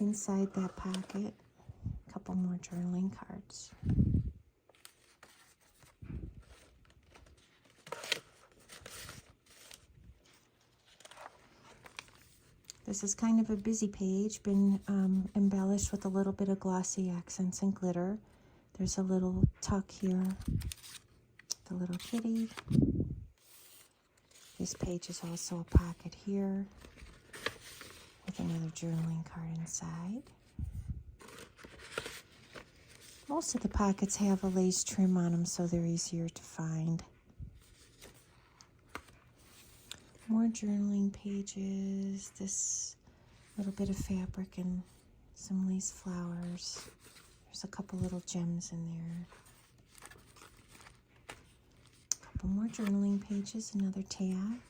inside that pocket, a couple more journaling cards. This is kind of a busy page, been embellished with a little bit of glossy accents and glitter. There's a little tuck here, the little kitty. This page is also a pocket here with another journaling card inside. Most of the pockets have a lace trim on them, so they're easier to find. More journaling pages, this little bit of fabric and some lace flowers. There's a couple little gems in there. A couple more journaling pages, another tab.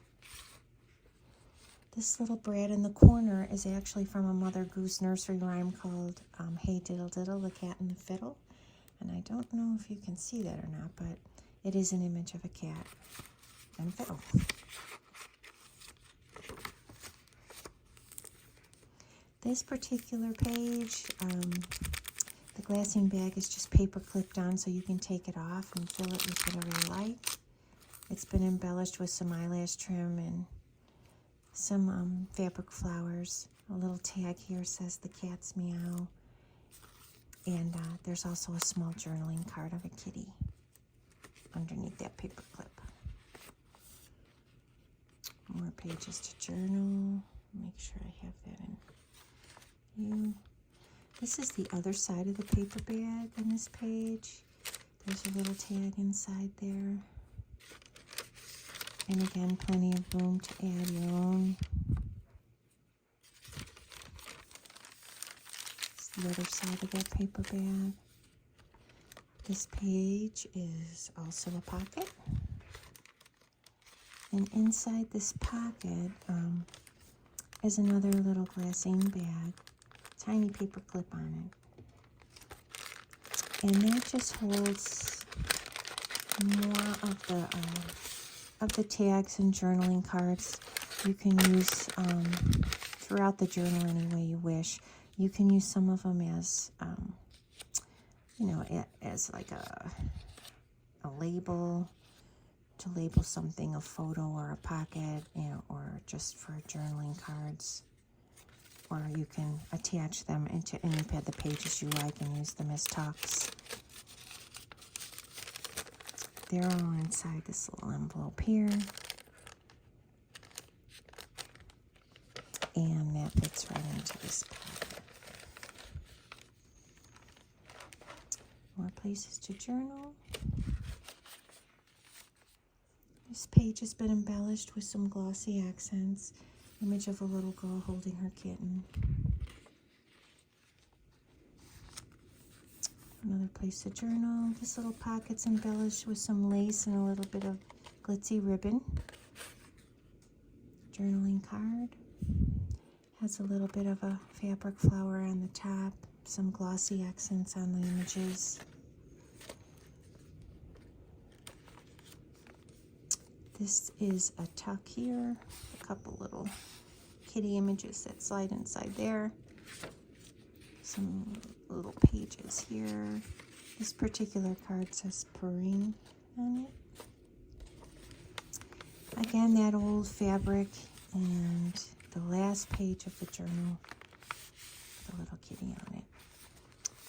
This little brat in the corner is actually from a Mother Goose nursery rhyme called Hey Diddle Diddle, the Cat and the Fiddle. And I don't know if you can see that or not, but it is an image of a cat and a fiddle. This particular page, the glassine bag is just paper clipped on, so you can take it off and fill it with whatever you like. It's been embellished with some eyelash trim and some fabric flowers. A little tag here says the cat's meow. And there's also a small journaling card of a kitty underneath that paper clip. More pages to journal. Make sure I have that in. This is the other side of the paper bag on this page. There's a little tag inside there. And again, plenty of room to add your own. It's the other side of that paper bag. This page is also a pocket. And inside this pocket is another little glassine bag. Tiny paper clip on it, and that just holds more of the tags and journaling cards. You can use throughout the journal any way you wish. You can use some of them as you know, as like a label, to label something, a photo or a pocket, or just for journaling cards. Or you can attach them into any of the pages you like and use them as tucks. They're all inside this little envelope here. And that fits right into this pocket. More places to journal. This page has been embellished with some glossy accents. Image of a little girl holding her kitten. Another place to journal. This little pocket's embellished with some lace and a little bit of glitzy ribbon. Journaling card. Has a little bit of a fabric flower on the top. Some glossy accents on the images. This is a tuck here. A couple little kitty images that slide inside there. Some little pages here. This particular card says Purring on it. Again, that old fabric, and the last page of the journal, the little kitty on it.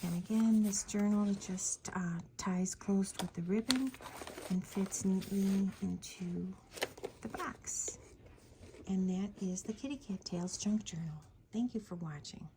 And again, this journal just ties closed with the ribbon and fits neatly into the box. And that is the Kitty Cat Tales Junk Journal. Thank you for watching.